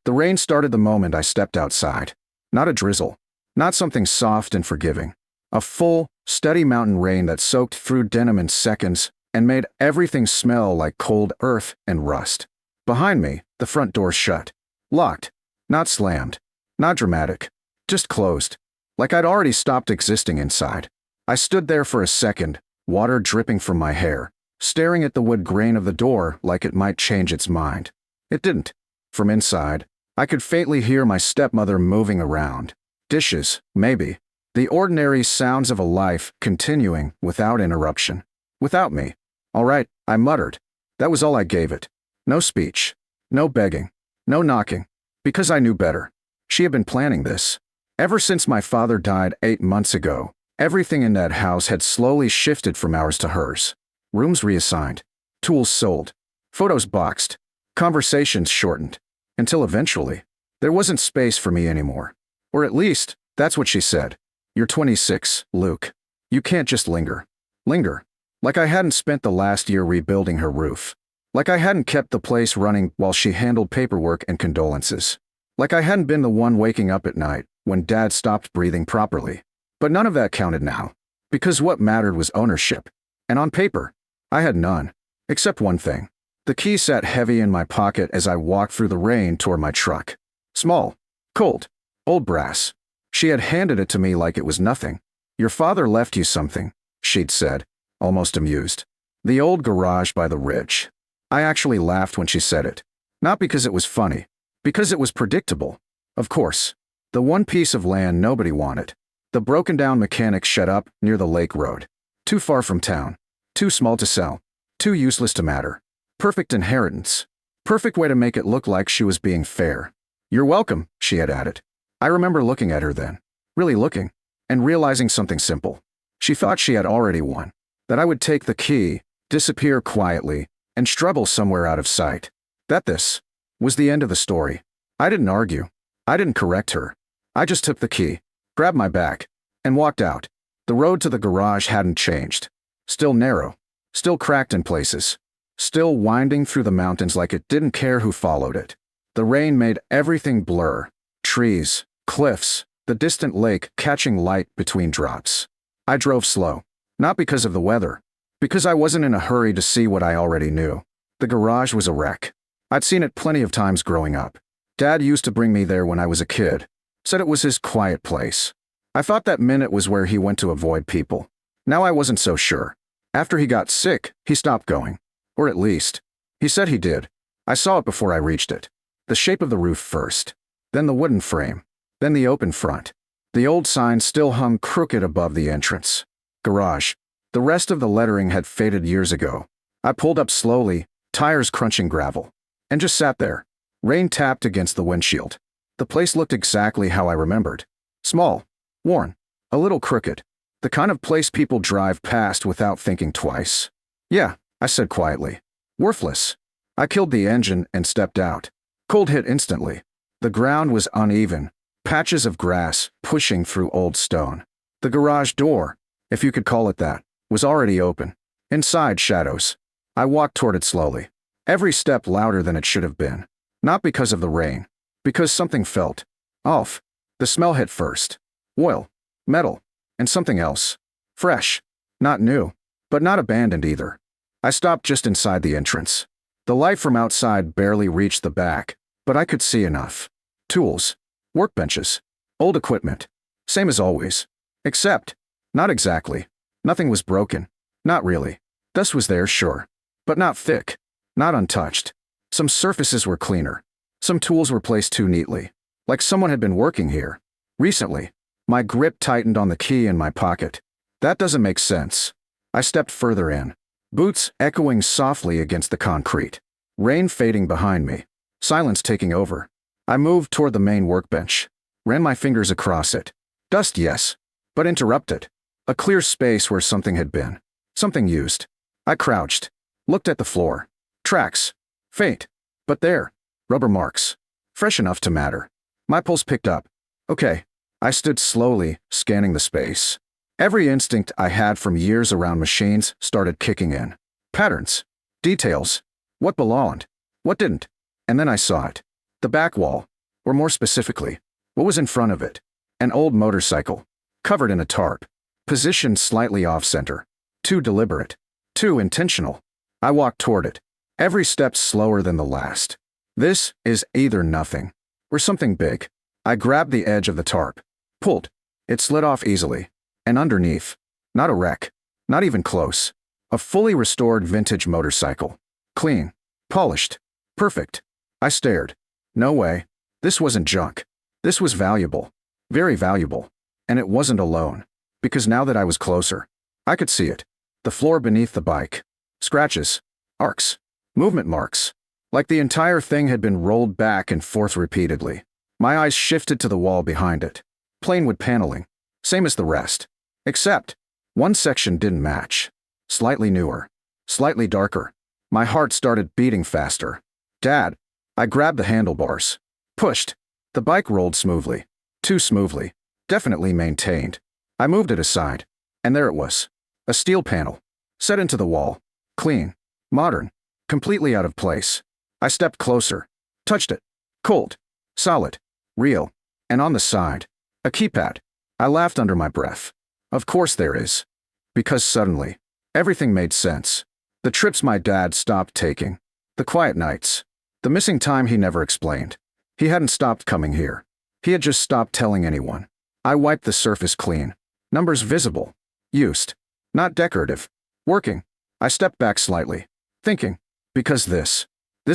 The rain started the moment I stepped outside. Not a drizzle. Not something soft and forgiving. A full, steady mountain rain that soaked through denim in seconds and made everything smell like cold earth and rust. Behind me, the front door shut. Locked. Not slammed. Not dramatic. Just closed. Like I'd already stopped existing inside. I stood there for a second, water dripping from my hair, staring at the wood grain of the door like it might change its mind. It didn't. From inside, I could faintly hear my stepmother moving around. Dishes, maybe. The ordinary sounds of a life continuing without interruption. Without me. All right, I muttered. That was all I gave it. No speech. No begging. No knocking. Because I knew better. She had been planning this. Ever since my father died 8 months ago, everything in that house had slowly shifted from ours to hers. Rooms reassigned. Tools sold. Photos boxed. Conversations shortened. Until eventually, there wasn't space for me anymore. Or at least, that's what she said. You're 26, Luke. You can't just linger. Linger. Like I hadn't spent the last year rebuilding her roof. Like I hadn't kept the place running while she handled paperwork and condolences. Like I hadn't been the one waking up at night when Dad stopped breathing properly. But none of that counted now. Because what mattered was ownership. And on paper, I had none. Except one thing. The key sat heavy in my pocket as I walked through the rain toward my truck. Small. Cold. Old brass. She had handed it to me like it was nothing. Your father left you something, she'd said, almost amused. The old garage by the ridge. I actually laughed when she said it. Not because it was funny. Because it was predictable. Of course. The one piece of land nobody wanted. The broken-down mechanic shed up near the lake road. Too far from town. Too small to sell. Too useless to matter. Perfect inheritance. Perfect way to make it look like she was being fair. You're welcome, she had added. I remember looking at her then. Really looking. And realizing something simple. She thought she had already won. That I would take the key, disappear quietly, and struggle somewhere out of sight. That this was the end of the story. I didn't argue. I didn't correct her. I just took the key, grabbed my bag, and walked out. The road to the garage hadn't changed. Still narrow. Still cracked in places. Still winding through the mountains like it didn't care who followed it. The rain made everything blur. Trees, cliffs, the distant lake catching light between drops. I drove slow. Not because of the weather. Because I wasn't in a hurry to see what I already knew. The garage was a wreck. I'd seen it plenty of times growing up. Dad used to bring me there when I was a kid. Said it was his quiet place. I thought that meant it was where he went to avoid people. Now I wasn't so sure. After he got sick, he stopped going. Or at least, he said he did. I saw it before I reached it. The shape of the roof first. Then the wooden frame. Then the open front. The old sign still hung crooked above the entrance. Garage. The rest of the lettering had faded years ago. I pulled up slowly, tires crunching gravel. And just sat there. Rain tapped against the windshield. The place looked exactly how I remembered. Small. Worn. A little crooked. The kind of place people drive past without thinking twice. Yeah, I said quietly. Worthless. I killed the engine and stepped out. Cold hit instantly. The ground was uneven. Patches of grass pushing through old stone. The garage door, if you could call it that, was already open. Inside, shadows. I walked toward it slowly. Every step louder than it should have been. Not because of the rain. Because something felt off. The smell hit first. Oil. Metal. And something else. Fresh. Not new. But not abandoned either. I stopped just inside the entrance. The light from outside barely reached the back, but I could see enough. Tools. Workbenches. Old equipment. Same as always. Except, not exactly. Nothing was broken. Not really. Dust was there, sure. But not thick. Not untouched. Some surfaces were cleaner. Some tools were placed too neatly. Like someone had been working here. Recently. My grip tightened on the key in my pocket. That doesn't make sense. I stepped further in. Boots echoing softly against the concrete. Rain fading behind me. Silence taking over. I moved toward the main workbench. Ran my fingers across it. Dust, yes. But interrupted. A clear space where something had been. Something used. I crouched. Looked at the floor. Tracks. Faint. But there. Rubber marks. Fresh enough to matter. My pulse picked up. Okay. I stood slowly, scanning the space. Every instinct I had from years around machines started kicking in. Patterns. Details. What belonged. What didn't. And then I saw it. The back wall. Or more specifically, what was in front of it? An old motorcycle, covered in a tarp, positioned slightly off-center. Too deliberate. Too intentional. I walked toward it, every step slower than the last. This is either nothing or something big. I grabbed the edge of the tarp, pulled. It slid off easily. And underneath, not a wreck, not even close, a fully restored vintage motorcycle. Clean, polished, perfect. I stared. No way. This wasn't junk. This was valuable. Very valuable. And it wasn't alone. Because now that I was closer, I could see it. The floor beneath the bike. Scratches. Arcs. Movement marks. Like the entire thing had been rolled back and forth repeatedly. My eyes shifted to the wall behind it. Plain wood paneling. Same as the rest. Except, one section didn't match. Slightly newer. Slightly darker. My heart started beating faster. Dad. I grabbed the handlebars. Pushed. The bike rolled smoothly. Too smoothly. Definitely maintained. I moved it aside. And there it was. A steel panel. Set into the wall. Clean. Modern. Completely out of place. I stepped closer. Touched it. Cold. Solid. Real. And on the side, a keypad. I laughed under my breath. Of course there is. Because suddenly, everything made sense. The trips my dad stopped taking. The quiet nights. The missing time he never explained. He hadn't stopped coming here. He had just stopped telling anyone. I wiped the surface clean. Numbers visible. Used. Not decorative. Working. I stepped back slightly. Thinking. Because this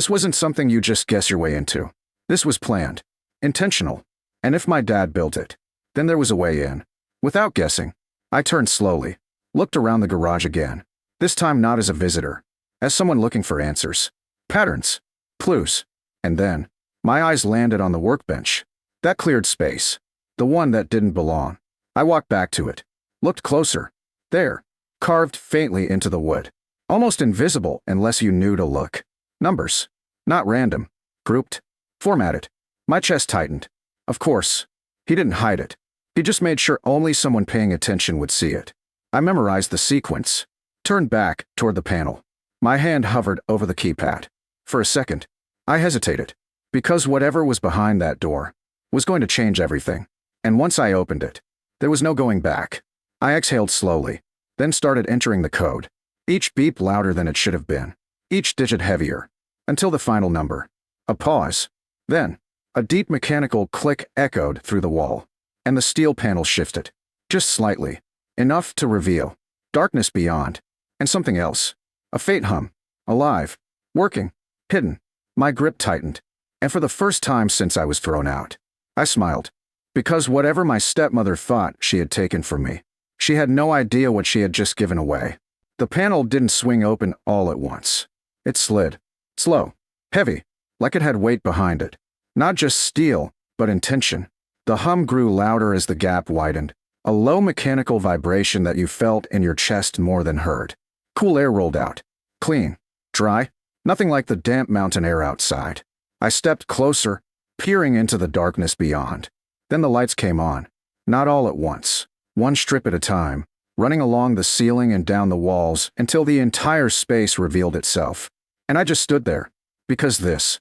wasn't something you just guess your way into. This was planned. Intentional. And if my dad built it, then there was a way in. Without guessing, I turned slowly. Looked around the garage again. This time not as a visitor. As someone looking for answers. Patterns. Clues. And then, my eyes landed on the workbench. That cleared space. The one that didn't belong. I walked back to it. Looked closer. There. Carved faintly into the wood. Almost invisible unless you knew to look. Numbers. Not random. Grouped. Formatted. My chest tightened. Of course. He didn't hide it. He just made sure only someone paying attention would see it. I memorized the sequence. Turned back toward the panel. My hand hovered over the keypad. For a second, I hesitated. Because whatever was behind that door was going to change everything. And once I opened it, there was no going back. I exhaled slowly, then started entering the code. Each beep louder than it should have been. Each digit heavier. Until the final number. A pause. Then, a deep mechanical click echoed through the wall. And the steel panel shifted. Just slightly. Enough to reveal darkness beyond. And something else. A faint hum. Alive. Working. Hidden. My grip tightened. And for the first time since I was thrown out, I smiled. Because whatever my stepmother thought she had taken from me, she had no idea what she had just given away. The panel didn't swing open all at once. It slid. Slow. Heavy. Like it had weight behind it. Not just steel, but intention. The hum grew louder as the gap widened. A low mechanical vibration that you felt in your chest more than heard. Cool air rolled out. Clean. Dry. Nothing like the damp mountain air outside. I stepped closer, peering into the darkness beyond. Then the lights came on. Not all at once. One strip at a time, running along the ceiling and down the walls until the entire space revealed itself. And I just stood there. Because this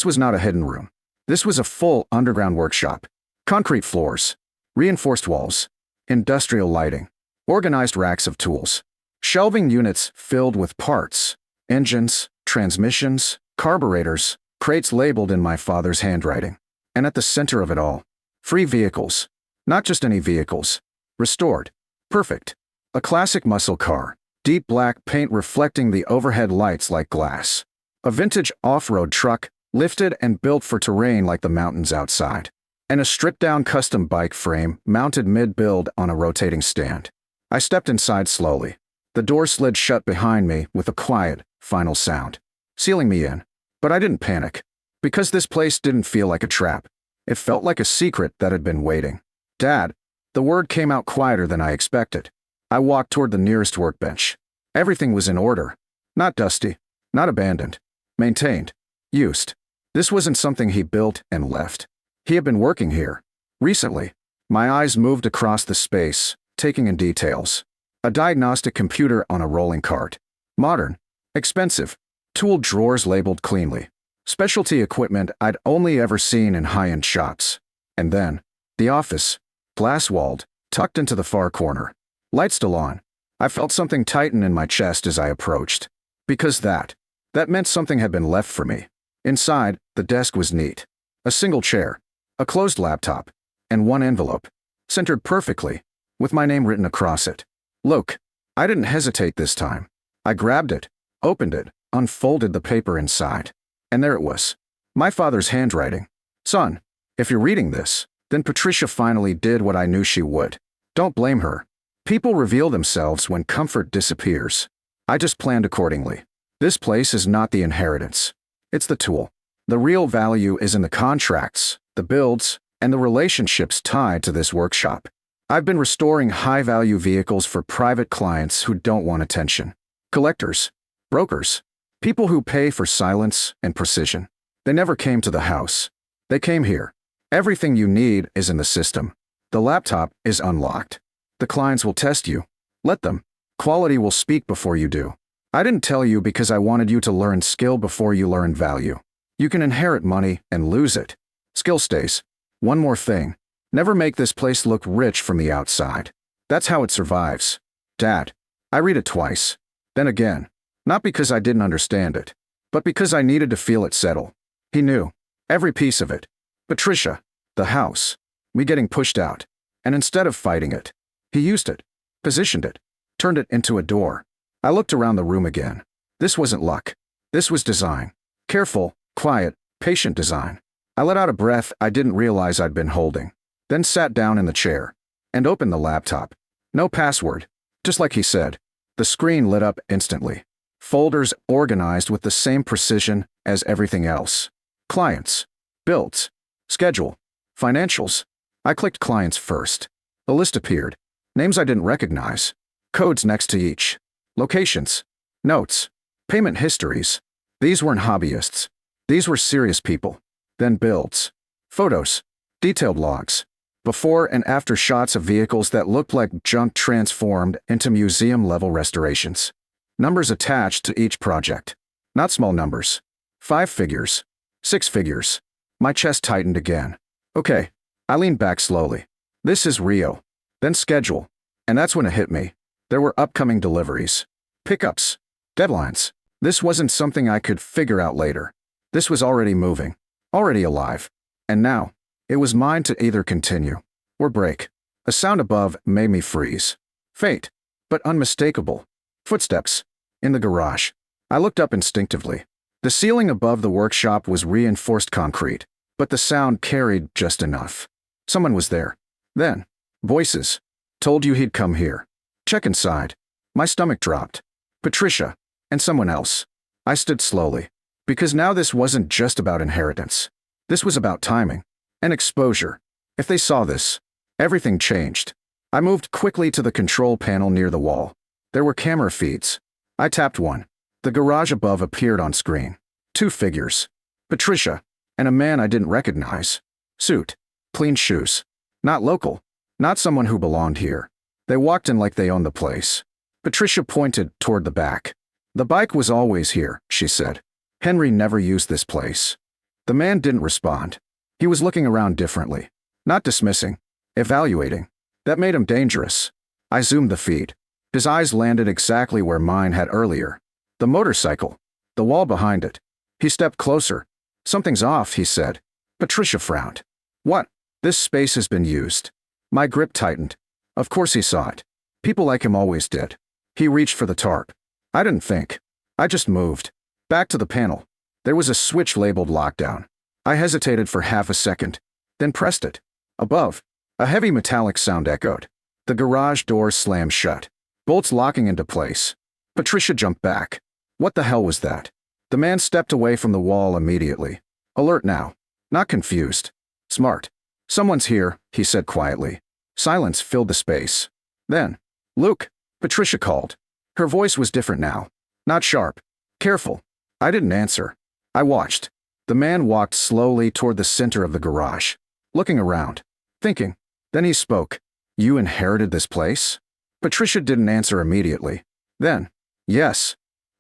was not a hidden room. This was a full underground workshop. Concrete floors. Reinforced walls. Industrial lighting. Organized racks of tools. Shelving units filled with parts. Engines, transmissions, carburetors, crates labeled in my father's handwriting. And at the center of it all, free vehicles. Not just any vehicles. Restored. Perfect. A classic muscle car. Deep black paint reflecting the overhead lights like glass. A vintage off-road truck, lifted and built for terrain like the mountains outside. And a stripped-down custom bike frame mounted mid-build on a rotating stand. I stepped inside slowly. The door slid shut behind me with a quiet, final sound, sealing me in. But I didn't panic. Because this place didn't feel like a trap. It felt like a secret that had been waiting. Dad. The word came out quieter than I expected. I walked toward the nearest workbench. Everything was in order. Not dusty. Not abandoned. Maintained. Used. This wasn't something he built and left. He had been working here. Recently. My eyes moved across the space, taking in details. A diagnostic computer on a rolling cart. Modern. Expensive. Tool drawers labeled cleanly. Specialty equipment I'd only ever seen in high-end shops. And then, the office, glass-walled, tucked into the far corner. Light still on. I felt something tighten in my chest as I approached. Because that meant something had been left for me. Inside, the desk was neat. A single chair, a closed laptop, and one envelope, centered perfectly, with my name written across it. Look, I didn't hesitate this time. I grabbed it, opened it, unfolded the paper inside. And there it was. My father's handwriting. Son, if you're reading this, then Patricia finally did what I knew she would. Don't blame her. People reveal themselves when comfort disappears. I just planned accordingly. This place is not the inheritance. It's the tool. The real value is in the contracts, the builds, and the relationships tied to this workshop. I've been restoring high-value vehicles for private clients who don't want attention. Collectors, brokers, people who pay for silence and precision. They never came to the house. They came here. Everything you need is in the system. The laptop is unlocked. The clients will test you. Let them. Quality will speak before you do. I didn't tell you because I wanted you to learn skill before you learn value. You can inherit money and lose it. Skill stays. One more thing. Never make this place look rich from the outside. That's how it survives. Dad, I read it twice. Then again. Not because I didn't understand it, but because I needed to feel it settle. He knew. Every piece of it. Patricia, the house, me getting pushed out. And instead of fighting it, he used it, positioned it, turned it into a door. I looked around the room again. This wasn't luck. This was design. Careful, quiet, patient design. I let out a breath I didn't realize I'd been holding. Then sat down in the chair and opened the laptop. No password. Just like he said. The screen lit up instantly. Folders organized with the same precision as everything else. Clients, builds, schedule, financials. I clicked clients first. A list appeared. Names I didn't recognize. Codes next to each. Locations. Notes. Payment histories. These weren't hobbyists. These were serious people. Then builds. Photos. Detailed logs. Before and after shots of vehicles that looked like junk transformed into museum-level restorations. Numbers attached to each project. Not small numbers. 5 figures. 6 figures. My chest tightened again. Okay. I leaned back slowly. This is Rio. Then schedule. And that's when it hit me. There were upcoming deliveries. Pickups. Deadlines. This wasn't something I could figure out later. This was already moving. Already alive. And now, it was mine to either continue or break. A sound above made me freeze. Faint, but unmistakable. Footsteps. In the garage. I looked up instinctively. The ceiling above the workshop was reinforced concrete, but the sound carried just enough. Someone was there. Then, voices. Told you he'd come here. Check inside. My stomach dropped. Patricia, and someone else. I stood slowly. Because now this wasn't just about inheritance. This was about timing. And exposure. If they saw this, everything changed. I moved quickly to the control panel near the wall. There were camera feeds. I tapped one. The garage above appeared on screen. 2 figures. Patricia, and a man I didn't recognize. Suit. Clean shoes. Not local. Not someone who belonged here. They walked in like they owned the place. Patricia pointed toward the back. The bike was always here, she said. Henry never used this place. The man didn't respond. He was looking around differently. Not dismissing. Evaluating. That made him dangerous. I zoomed the feed. His eyes landed exactly where mine had earlier. The motorcycle. The wall behind it. He stepped closer. Something's off, he said. Patricia frowned. What? This space has been used. My grip tightened. Of course he saw it. People like him always did. He reached for the tarp. I didn't think. I just moved. Back to the panel. There was a switch labeled lockdown. I hesitated for half a second, then pressed it. Above, a heavy metallic sound echoed. The garage door slammed shut, bolts locking into place. Patricia jumped back. What the hell was that? The man stepped away from the wall immediately. Alert now. Not confused. Smart. Someone's here, he said quietly. Silence filled the space. Then, Luke, Patricia called. Her voice was different now. Not sharp. Careful. I didn't answer. I watched. The man walked slowly toward the center of the garage, looking around, thinking. Then he spoke. You inherited this place? Patricia didn't answer immediately. Then, yes.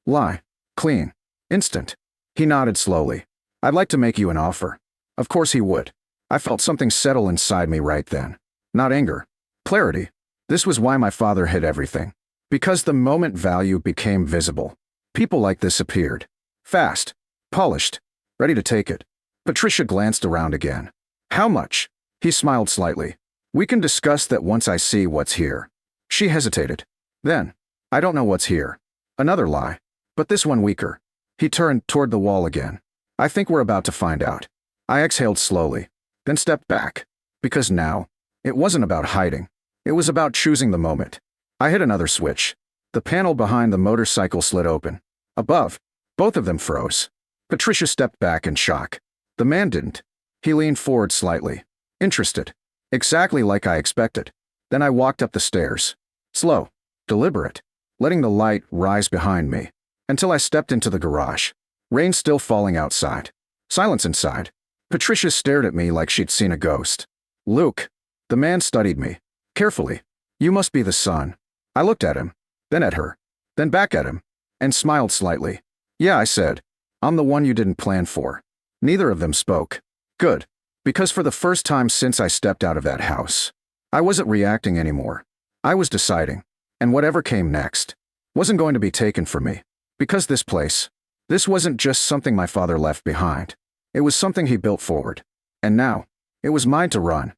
Lie. Clean. Instant. He nodded slowly. I'd like to make you an offer. Of course he would. I felt something settle inside me right then. Not anger. Clarity. This was why my father hid everything. Because the moment value became visible. People like this appeared. Fast. Polished. Ready to take it. Patricia glanced around again. How much? He smiled slightly. We can discuss that once I see what's here. She hesitated. Then, I don't know what's here. Another lie. But this one weaker. He turned toward the wall again. I think we're about to find out. I exhaled slowly, then stepped back. Because now, it wasn't about hiding. It was about choosing the moment. I hit another switch. The panel behind the motorcycle slid open. Above, both of them froze. Patricia stepped back in shock. The man didn't. He leaned forward slightly. Interested. Exactly like I expected. Then I walked up the stairs. Slow. Deliberate. Letting the light rise behind me. Until I stepped into the garage. Rain still falling outside. Silence inside. Patricia stared at me like she'd seen a ghost. Luke. The man studied me. Carefully. You must be the son. I looked at him. Then at her. Then back at him. And smiled slightly. Yeah, I said. I'm the one you didn't plan for. Neither of them spoke. Good. Because for the first time since I stepped out of that house, I wasn't reacting anymore. I was deciding. And whatever came next wasn't going to be taken from me. Because this wasn't just something my father left behind. It was something he built forward. And now, it was mine to run.